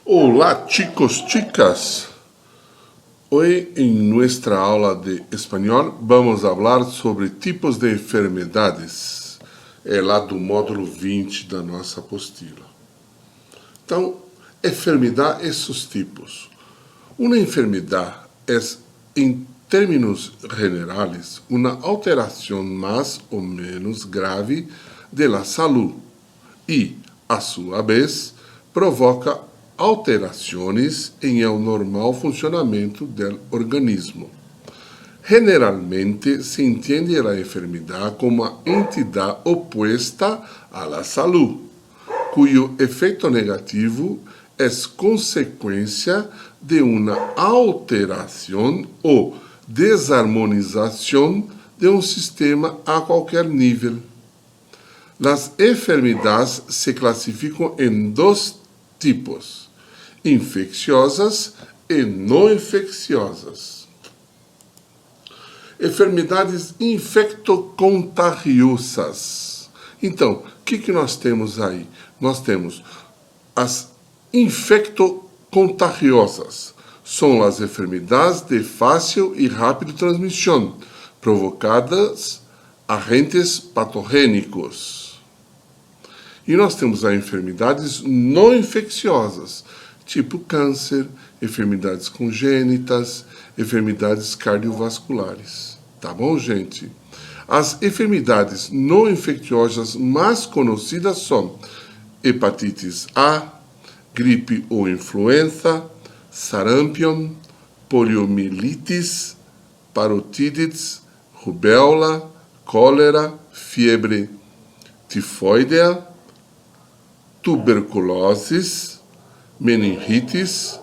Hola chicos, chicas. Hoy en nuestra aula de español vamos a hablar sobre tipos de enfermedades. É lá do módulo 20 da nossa apostila. Então, enfermedade, esses tipos. Uma enfermedade é, em términos generales, uma alteração mais ou menos grave de la salud e, a sua vez, provoca alterações em el normal funcionamento do organismo. Generalmente se entende a enfermidade como uma entidade opuesta à la salud, cuyo efeito negativo é consequência de uma alteração ou desarmonização de um sistema a qualquer nível. As enfermidades se classificam em dois tipos: infecciosas e não infecciosas. Enfermidades infectocontagiosas. Então, o que nós temos aí? Nós temos as infectocontagiosas. São as enfermidades de fácil e rápida transmissão, provocadas agentes patogênicos. E nós temos as enfermidades não infecciosas, tipo câncer, enfermidades congênitas, enfermidades cardiovasculares. Tá bom, gente? As enfermidades não infecciosas mais conhecidas são hepatites A, gripe ou influenza, sarampion, poliomielites, parotídeos, rubéola, cólera, febre tifoidea, tuberculose, meningites,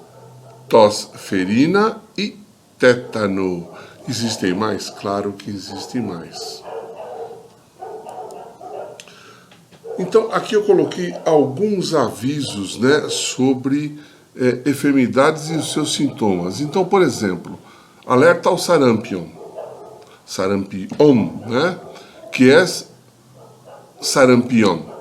tosferina e tétano. Existem mais? Claro que existem mais. Então, aqui eu coloquei alguns avisos, né, sobre enfermidades e os seus sintomas. Então, por exemplo, alerta ao sarampion, né, que é sarampion.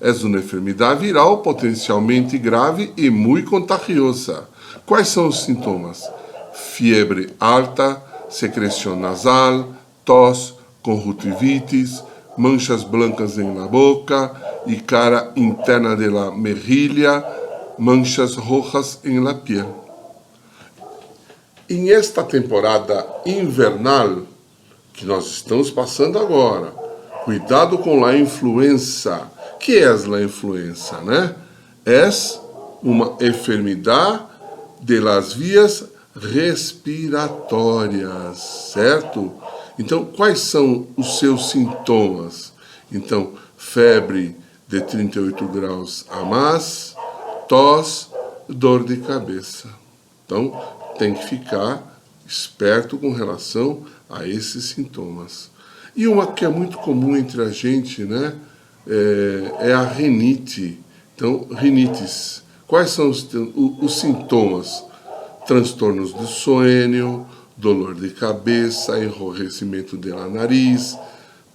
É uma enfermidade viral potencialmente grave e muito contagiosa. Quais são os sintomas? Febre alta, secreção nasal, tos, conjuntivitis, manchas blancas em la boca e cara interna de la mejilla, manchas rojas em la piel. Em esta temporada invernal que nós estamos passando agora, cuidado com a influenza. Que é a influenza, né? É uma enfermidade de las vias respiratórias, certo? Então, quais são os seus sintomas? Então, febre de 38 graus a mais, tos, dor de cabeça. Então, tem que ficar esperto com relação a esses sintomas. E uma que é muito comum entre a gente, né? É a rinite. Então, rinites. Quais são os sintomas? Transtornos do sono, dor de cabeça, enrojecimento de la nariz,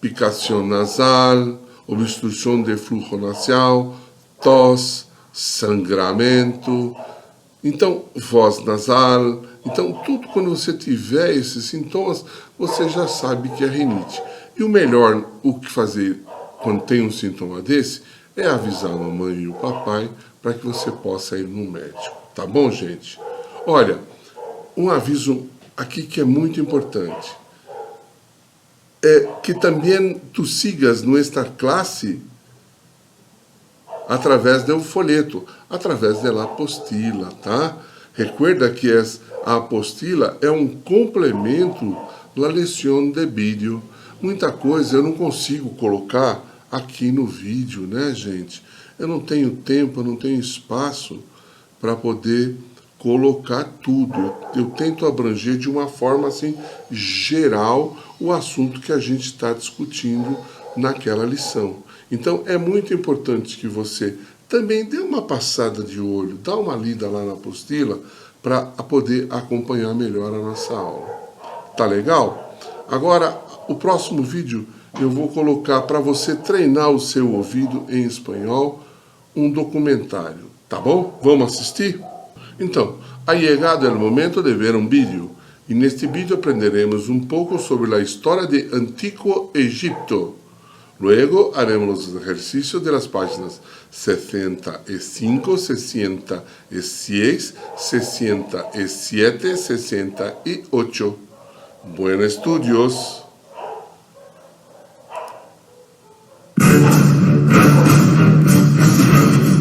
picação nasal, obstrução de fluxo nasal, tos, sangramento. Então, voz nasal. Então, tudo quando você tiver esses sintomas, você já sabe que é rinite. E o melhor, o que fazer quando tem um sintoma desse, é avisar a mamãe e o papai para que você possa ir no médico. Tá bom, gente? Olha, um aviso aqui que é muito importante. É que também tu sigas nossa classe através do folheto, através da apostila, tá? Recuerda que a apostila é um complemento da lição de vídeo. Muita coisa eu não consigo colocar aqui no vídeo, né, gente? Eu não tenho tempo, eu não tenho espaço para poder colocar tudo. Eu tento abranger de uma forma assim geral o assunto que a gente está discutindo naquela lição. Então é muito importante que você também dê uma passada de olho, dá uma lida lá na apostila para poder acompanhar melhor a nossa aula. Tá legal? Agora, o próximo vídeo eu vou colocar para você treinar o seu ouvido em espanhol um documentário, tá bom? Vamos assistir? Então, ha llegado el momento de ver un vídeo. Y en este vídeo aprenderemos un poco sobre la historia de Antiguo Egipto. Luego haremos los ejercicios de las páginas 65, 66, 67, 68. Buenos estudios.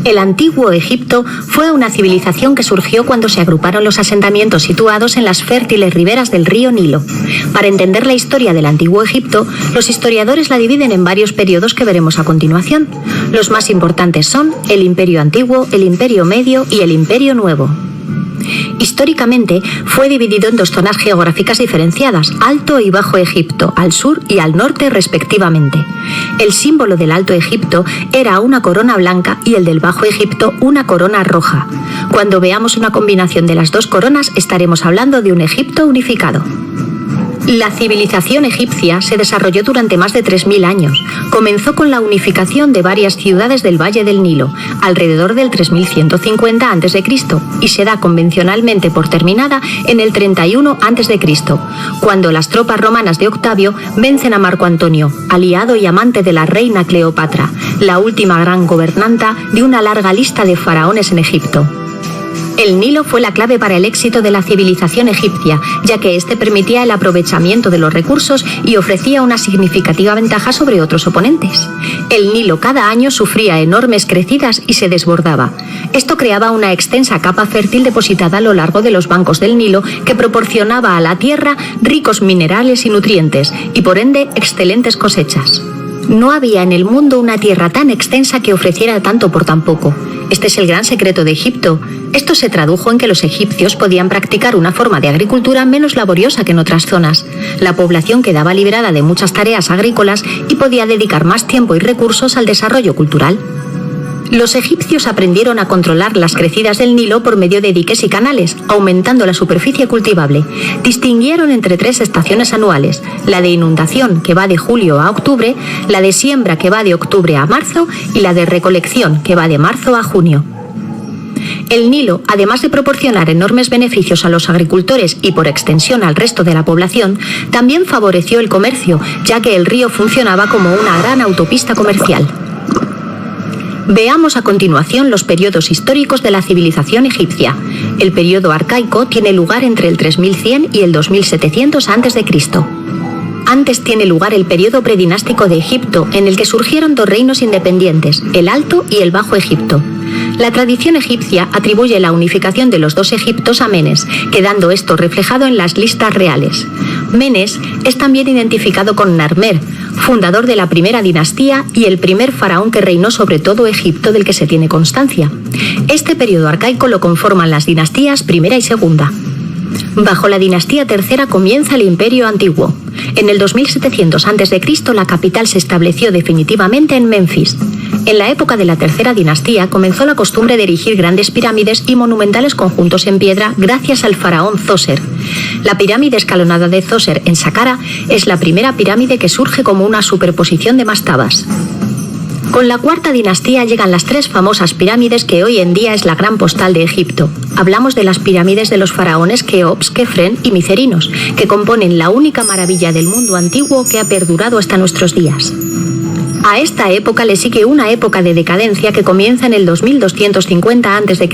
El Antiguo Egipto fue una civilización que surgió cuando se agruparon los asentamientos situados en las fértiles riberas del río Nilo. Para entender la historia del Antiguo Egipto, los historiadores la dividen en varios periodos que veremos a continuación. Los más importantes son el Imperio Antiguo, el Imperio Medio y el Imperio Nuevo. Históricamente fue dividido en dos zonas geográficas diferenciadas, Alto y Bajo Egipto, al sur y al norte respectivamente. El símbolo del Alto Egipto era una corona blanca y el del Bajo Egipto una corona roja. Cuando veamos una combinación de las dos coronas estaremos hablando de un Egipto unificado. La civilización egipcia se desarrolló durante más de 3000 años. Comenzó con la unificación de varias ciudades del Valle del Nilo, alrededor del 3150 a.C., y se da convencionalmente por terminada en el 31 a.C., cuando las tropas romanas de Octavio vencen a Marco Antonio, aliado y amante de la reina Cleopatra, la última gran gobernanta de una larga lista de faraones en Egipto. El Nilo fue la clave para el éxito de la civilización egipcia, ya que este permitía el aprovechamiento de los recursos y ofrecía una significativa ventaja sobre otros oponentes. El Nilo cada año sufría enormes crecidas y se desbordaba. Esto creaba una extensa capa fértil depositada a lo largo de los bancos del Nilo que proporcionaba a la tierra ricos minerales y nutrientes, y por ende excelentes cosechas. No había en el mundo una tierra tan extensa que ofreciera tanto por tan poco. Este es el gran secreto de Egipto. Esto se tradujo en que los egipcios podían practicar una forma de agricultura menos laboriosa que en otras zonas. La población quedaba liberada de muchas tareas agrícolas y podía dedicar más tiempo y recursos al desarrollo cultural. Los egipcios aprendieron a controlar las crecidas del Nilo por medio de diques y canales, aumentando la superficie cultivable. Distinguieron entre 3 estaciones anuales: la de inundación, que va de julio a octubre, la de siembra, que va de octubre a marzo, y la de recolección, que va de marzo a junio. El Nilo, además de proporcionar enormes beneficios a los agricultores y por extensión al resto de la población, también favoreció el comercio, ya que el río funcionaba como una gran autopista comercial. Veamos a continuación los periodos históricos de la civilización egipcia. El periodo arcaico tiene lugar entre el 3100 y el 2700 a.C. Antes tiene lugar el periodo predinástico de Egipto, en el que surgieron 2 reinos independientes, el Alto y el Bajo Egipto. La tradición egipcia atribuye la unificación de los 2 Egiptos a Menes, quedando esto reflejado en las listas reales. Menes es también identificado con Narmer, fundador de la primera dinastía y el primer faraón que reinó sobre todo Egipto del que se tiene constancia. Este periodo arcaico lo conforman las dinastías primera y segunda. Bajo la dinastía tercera comienza el Imperio Antiguo. En el 2700 a.C. la capital se estableció definitivamente en Menfis. En la época de la tercera dinastía comenzó la costumbre de erigir grandes pirámides y monumentales conjuntos en piedra gracias al faraón Zoser. La pirámide escalonada de Zoser en Saqqara es la primera pirámide que surge como una superposición de mastabas. Con la cuarta dinastía llegan las 3 famosas pirámides que hoy en día es la gran postal de Egipto. Hablamos de las pirámides de los faraones Keops, Kefren y Micerinos, que componen la única maravilla del mundo antiguo que ha perdurado hasta nuestros días. A esta época le sigue una época de decadencia que comienza en el 2250 a.C.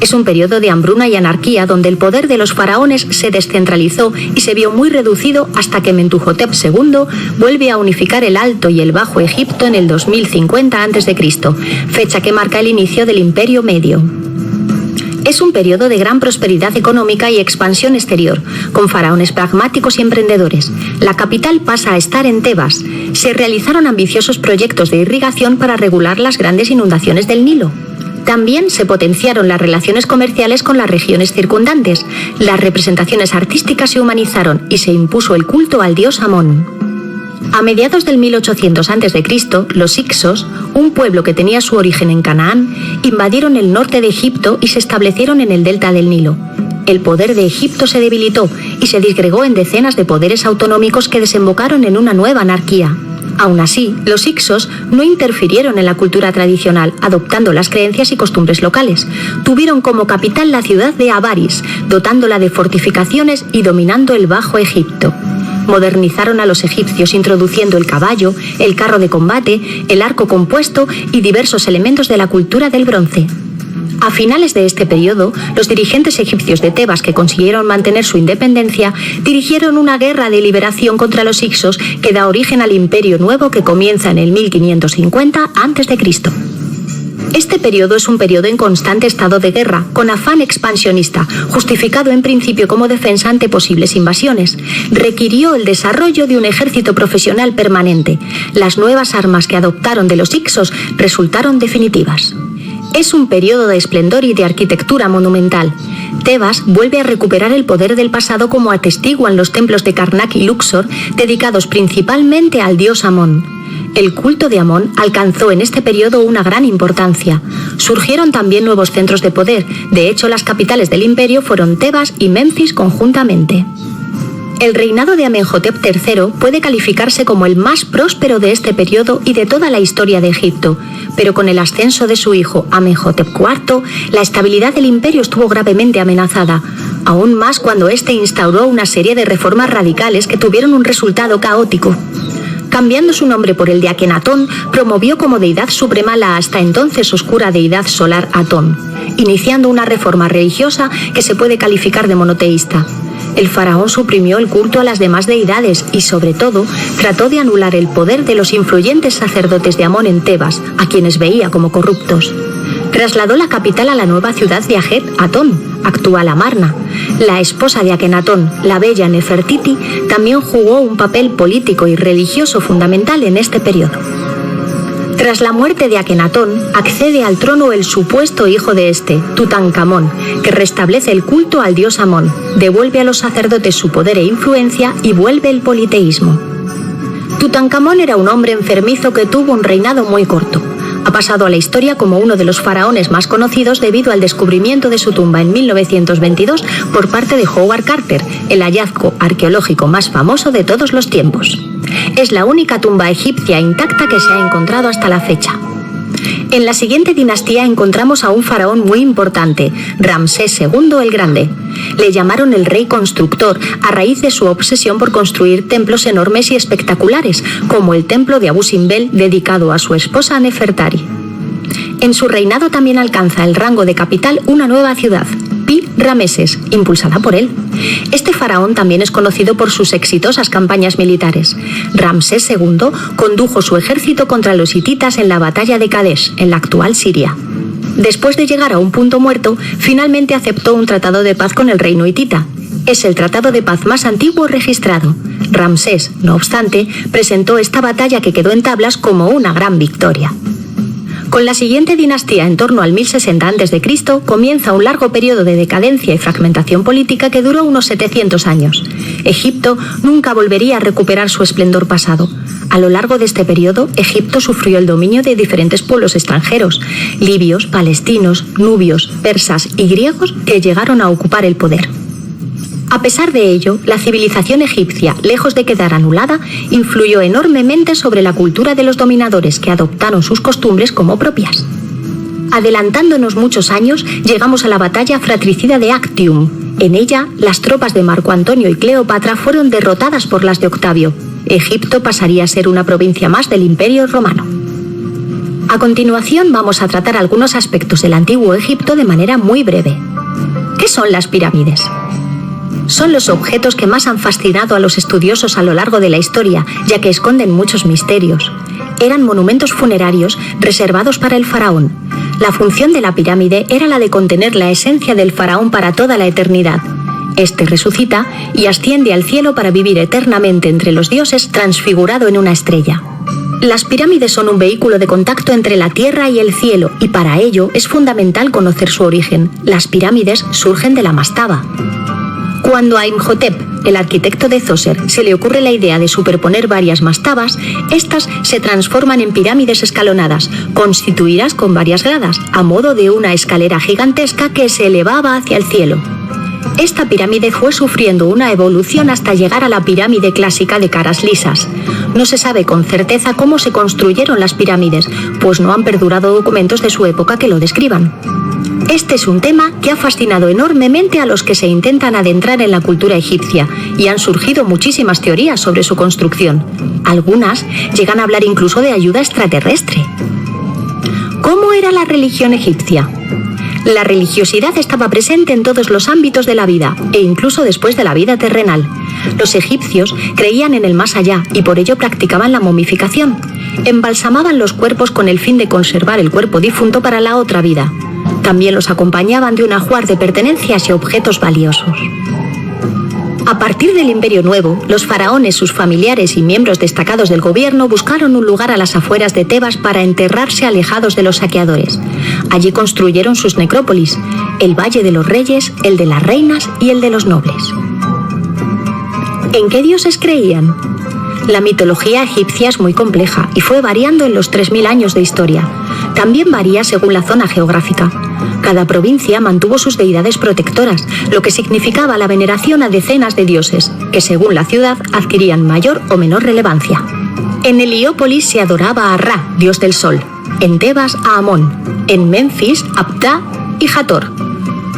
Es un periodo de hambruna y anarquía donde el poder de los faraones se descentralizó y se vio muy reducido hasta que Mentuhotep II vuelve a unificar el Alto y el Bajo Egipto en el 2050 a.C., fecha que marca el inicio del Imperio Medio. Es un periodo de gran prosperidad económica y expansión exterior, con faraones pragmáticos y emprendedores. La capital pasa a estar en Tebas. Se realizaron ambiciosos proyectos de irrigación para regular las grandes inundaciones del Nilo. También se potenciaron las relaciones comerciales con las regiones circundantes. Las representaciones artísticas se humanizaron y se impuso el culto al dios Amón. A mediados del 1800 a.C., los hicsos, un pueblo que tenía su origen en Canaán, invadieron el norte de Egipto y se establecieron en el delta del Nilo. El poder de Egipto se debilitó y se disgregó en decenas de poderes autonómicos que desembocaron en una nueva anarquía. Aún así, los hicsos no interfirieron en la cultura tradicional, adoptando las creencias y costumbres locales. Tuvieron como capital la ciudad de Avaris, dotándola de fortificaciones y dominando el Bajo Egipto. Modernizaron a los egipcios introduciendo el caballo, el carro de combate, el arco compuesto y diversos elementos de la cultura del bronce. A finales de este periodo, los dirigentes egipcios de Tebas que consiguieron mantener su independencia dirigieron una guerra de liberación contra los hicsos que da origen al Imperio Nuevo que comienza en el 1550 a.C. Este periodo es un periodo en constante estado de guerra, con afán expansionista, justificado en principio como defensa ante posibles invasiones. Requirió el desarrollo de un ejército profesional permanente. Las nuevas armas que adoptaron de los hicsos resultaron definitivas. Es un periodo de esplendor y de arquitectura monumental. Tebas vuelve a recuperar el poder del pasado como atestiguan los templos de Karnak y Luxor, dedicados principalmente al dios Amón. El culto de Amón alcanzó en este periodo una gran importancia. Surgieron también nuevos centros de poder. De hecho, las capitales del imperio fueron Tebas y Menfis conjuntamente. El reinado de Amenhotep III puede calificarse como el más próspero de este periodo y de toda la historia de Egipto, pero con el ascenso de su hijo Amenhotep IV, la estabilidad del imperio estuvo gravemente amenazada, aún más cuando éste instauró una serie de reformas radicales que tuvieron un resultado caótico. Cambiando su nombre por el de Akenatón, promovió como deidad suprema la hasta entonces oscura deidad solar Atón, iniciando una reforma religiosa que se puede calificar de monoteísta. El faraón suprimió el culto a las demás deidades y, sobre todo, trató de anular el poder de los influyentes sacerdotes de Amón en Tebas, a quienes veía como corruptos. Trasladó la capital a la nueva ciudad de Ajet Atón, actual Amarna. La esposa de Akenatón, la bella Nefertiti, también jugó un papel político y religioso fundamental en este periodo. Tras la muerte de Akenatón, accede al trono el supuesto hijo de este, Tutankamón, que restablece el culto al dios Amón, devuelve a los sacerdotes su poder e influencia y vuelve el politeísmo. Tutankamón era un hombre enfermizo que tuvo un reinado muy corto. Ha pasado a la historia como uno de los faraones más conocidos debido al descubrimiento de su tumba en 1922 por parte de Howard Carter, el hallazgo arqueológico más famoso de todos los tiempos. Es la única tumba egipcia intacta que se ha encontrado hasta la fecha. En la siguiente dinastía encontramos a un faraón muy importante, Ramsés II el Grande. Le llamaron el rey constructor a raíz de su obsesión por construir templos enormes y espectaculares, como el templo de Abu Simbel dedicado a su esposa Nefertari. En su reinado también alcanza el rango de capital una nueva ciudad, Pi-Rameses, impulsada por él. Este faraón también es conocido por sus exitosas campañas militares. Ramsés II condujo su ejército contra los hititas en la batalla de Kadesh, en la actual Siria. Después de llegar a un punto muerto, finalmente aceptó un tratado de paz con el reino hitita. Es el tratado de paz más antiguo registrado. Ramsés, no obstante, presentó esta batalla que quedó en tablas como una gran victoria. Con la siguiente dinastía en torno al 1060 a.C. comienza un largo periodo de decadencia y fragmentación política que duró unos 700 años. Egipto nunca volvería a recuperar su esplendor pasado. A lo largo de este periodo, Egipto sufrió el dominio de diferentes pueblos extranjeros, libios, palestinos, nubios, persas y griegos que llegaron a ocupar el poder. A pesar de ello, la civilización egipcia, lejos de quedar anulada, influyó enormemente sobre la cultura de los dominadores que adoptaron sus costumbres como propias. Adelantándonos muchos años, llegamos a la batalla fratricida de Actium. En ella, las tropas de Marco Antonio y Cleopatra fueron derrotadas por las de Octavio. Egipto pasaría a ser una provincia más del Imperio Romano. A continuación, vamos a tratar algunos aspectos del antiguo Egipto de manera muy breve. ¿Qué son las pirámides? Son los objetos que más han fascinado a los estudiosos a lo largo de la historia, ya que esconden muchos misterios. Eran monumentos funerarios reservados para el faraón. La función de la pirámide era la de contener la esencia del faraón para toda la eternidad. Este resucita y asciende al cielo para vivir eternamente entre los dioses, transfigurado en una estrella. Las pirámides son un vehículo de contacto entre la tierra y el cielo, y para ello es fundamental conocer su origen. Las pirámides surgen de la mastaba. Cuando a Imhotep, el arquitecto de Djoser, se le ocurre la idea de superponer varias mastabas, estas se transforman en pirámides escalonadas, constituidas con varias gradas, a modo de una escalera gigantesca que se elevaba hacia el cielo. Esta pirámide fue sufriendo una evolución hasta llegar a la pirámide clásica de caras lisas. No se sabe con certeza cómo se construyeron las pirámides, pues no han perdurado documentos de su época que lo describan. Este es un tema que ha fascinado enormemente a los que se intentan adentrar en la cultura egipcia y han surgido muchísimas teorías sobre su construcción. Algunas llegan a hablar incluso de ayuda extraterrestre. ¿Cómo era la religión egipcia? La religiosidad estaba presente en todos los ámbitos de la vida e incluso después de la vida terrenal. Los egipcios creían en el más allá y por ello practicaban la momificación. Embalsamaban los cuerpos con el fin de conservar el cuerpo difunto para la otra vida. También los acompañaban de un ajuar de pertenencias y objetos valiosos. A partir del Imperio Nuevo, los faraones, sus familiares y miembros destacados del gobierno buscaron un lugar a las afueras de Tebas para enterrarse alejados de los saqueadores. Allí construyeron sus necrópolis, el Valle de los Reyes, el de las Reinas y el de los Nobles. ¿En qué dioses creían? La mitología egipcia es muy compleja y fue variando en los 3000 años de historia. También varía según la zona geográfica. Cada provincia mantuvo sus deidades protectoras, lo que significaba la veneración a decenas de dioses, que según la ciudad adquirían mayor o menor relevancia. En Heliópolis se adoraba a Ra, dios del sol, en Tebas a Amón, en Memphis a Ptah y Hathor.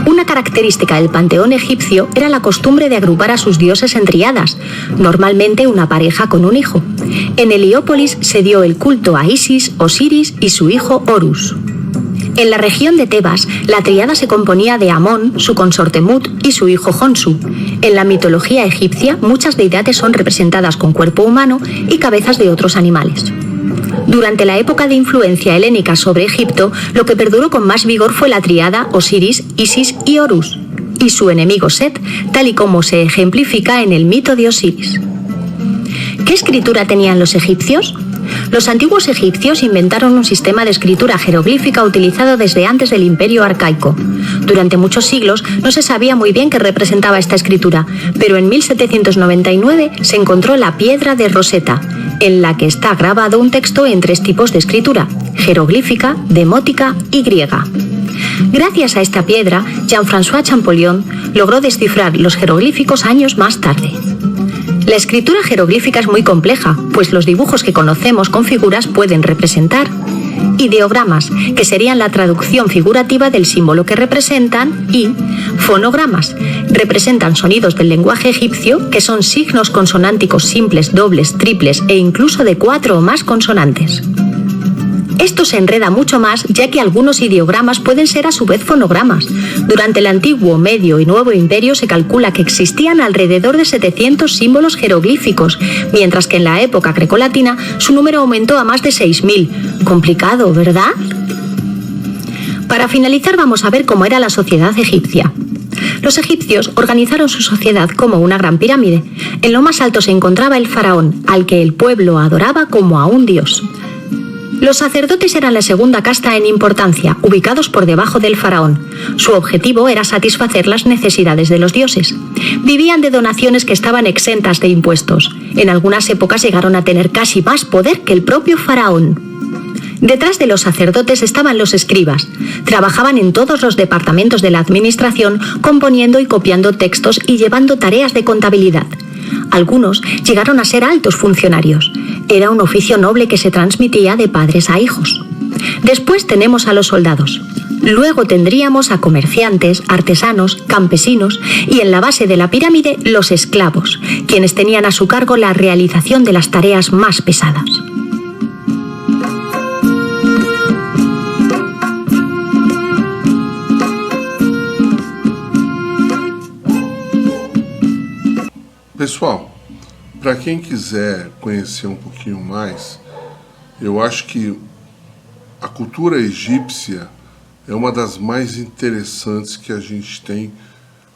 Una característica del panteón egipcio era la costumbre de agrupar a sus dioses en tríadas, normalmente una pareja con un hijo. En Heliópolis se dio el culto a Isis, Osiris y su hijo Horus. En la región de Tebas, la tríada se componía de Amón, su consorte Mut y su hijo Honsu. En la mitología egipcia, muchas deidades son representadas con cuerpo humano y cabezas de otros animales. Durante la época de influencia helénica sobre Egipto, lo que perduró con más vigor fue la tríada Osiris, Isis y Horus, y su enemigo Set, tal y como se ejemplifica en el mito de Osiris. ¿Qué escritura tenían los egipcios? Los antiguos egipcios inventaron un sistema de escritura jeroglífica utilizado desde antes del Imperio Arcaico. Durante muchos siglos no se sabía muy bien qué representaba esta escritura, pero en 1799 se encontró la piedra de Rosetta, en la que está grabado un texto en 3 tipos de escritura: jeroglífica, demótica y griega. Gracias a esta piedra, Jean-François Champollion logró descifrar los jeroglíficos años más tarde. La escritura jeroglífica es muy compleja, pues los dibujos que conocemos con figuras pueden representar ideogramas, que serían la traducción figurativa del símbolo que representan, y fonogramas, representan sonidos del lenguaje egipcio, que son signos consonánticos simples, dobles, triples e incluso de 4 o más consonantes. Esto se enreda mucho más, ya que algunos ideogramas pueden ser a su vez fonogramas. Durante el antiguo, medio y nuevo imperio se calcula que existían alrededor de 700 símbolos jeroglíficos, mientras que en la época grecolatina su número aumentó a más de 6000. Complicado, ¿verdad? Para finalizar, vamos a ver cómo era la sociedad egipcia. Los egipcios organizaron su sociedad como una gran pirámide. En lo más alto se encontraba el faraón, al que el pueblo adoraba como a un dios. Los sacerdotes eran la segunda casta en importancia, ubicados por debajo del faraón. Su objetivo era satisfacer las necesidades de los dioses. Vivían de donaciones que estaban exentas de impuestos. En algunas épocas llegaron a tener casi más poder que el propio faraón. Detrás de los sacerdotes estaban los escribas. Trabajaban en todos los departamentos de la administración, componiendo y copiando textos y llevando tareas de contabilidad. Algunos llegaron a ser altos funcionarios. Era un oficio noble que se transmitía de padres a hijos. Después tenemos a los soldados. Luego tendríamos a comerciantes, artesanos, campesinos y en la base de la pirámide los esclavos, quienes tenían a su cargo la realización de las tareas más pesadas. Pessoal, para quem quiser conhecer um pouquinho mais, eu acho que a cultura egípcia é uma das mais interessantes que a gente tem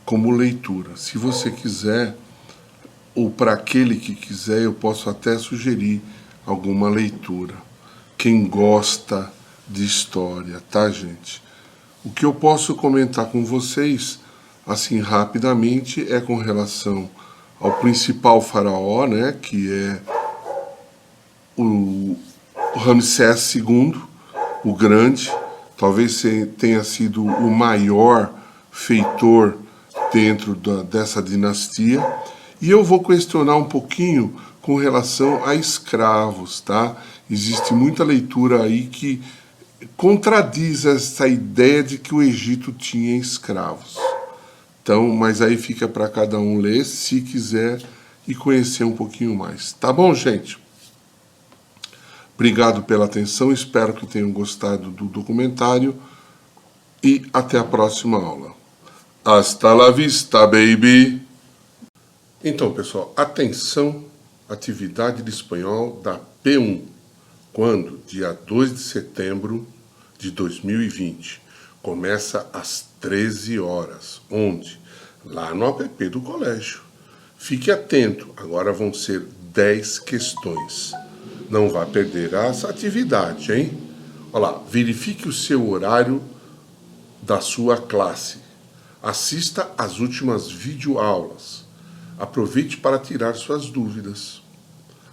como leitura. Se você quiser, ou para aquele que quiser, eu posso até sugerir alguma leitura. Quem gosta de história, tá, gente? O que eu posso comentar com vocês, assim, rapidamente, é com relação ao principal faraó, né, que é o Ramsés II, o Grande. Talvez tenha sido o maior feitor dentro dessa dinastia. E eu vou questionar um pouquinho com relação a escravos, tá? Existe muita leitura aí que contradiz essa ideia de que o Egito tinha escravos. Então, mas aí fica para cada um ler, se quiser, e conhecer um pouquinho mais. Tá bom, gente? Obrigado pela atenção, espero que tenham gostado do documentário e até a próxima aula. Hasta la vista, baby! Então, pessoal, atenção, atividade de espanhol da P1. Quando? Dia 2 de setembro de 2020. Começa às 13 horas. Onde? Lá no app do colégio. Fique atento, agora vão ser 10 questões. Não vá perder essa atividade, hein? Olha lá, verifique o seu horário da sua classe. Assista às últimas videoaulas. Aproveite para tirar suas dúvidas.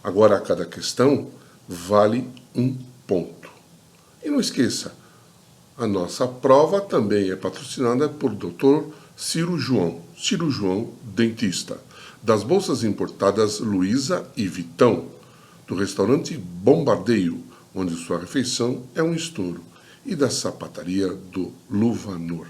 Agora, a cada questão vale 1 ponto. E não esqueça, a nossa prova também é patrocinada por Dr. Ciro João, dentista, das bolsas importadas Luiza e Vitão, do restaurante Bombardeio, onde sua refeição é um estouro, e da sapataria do Luvanor.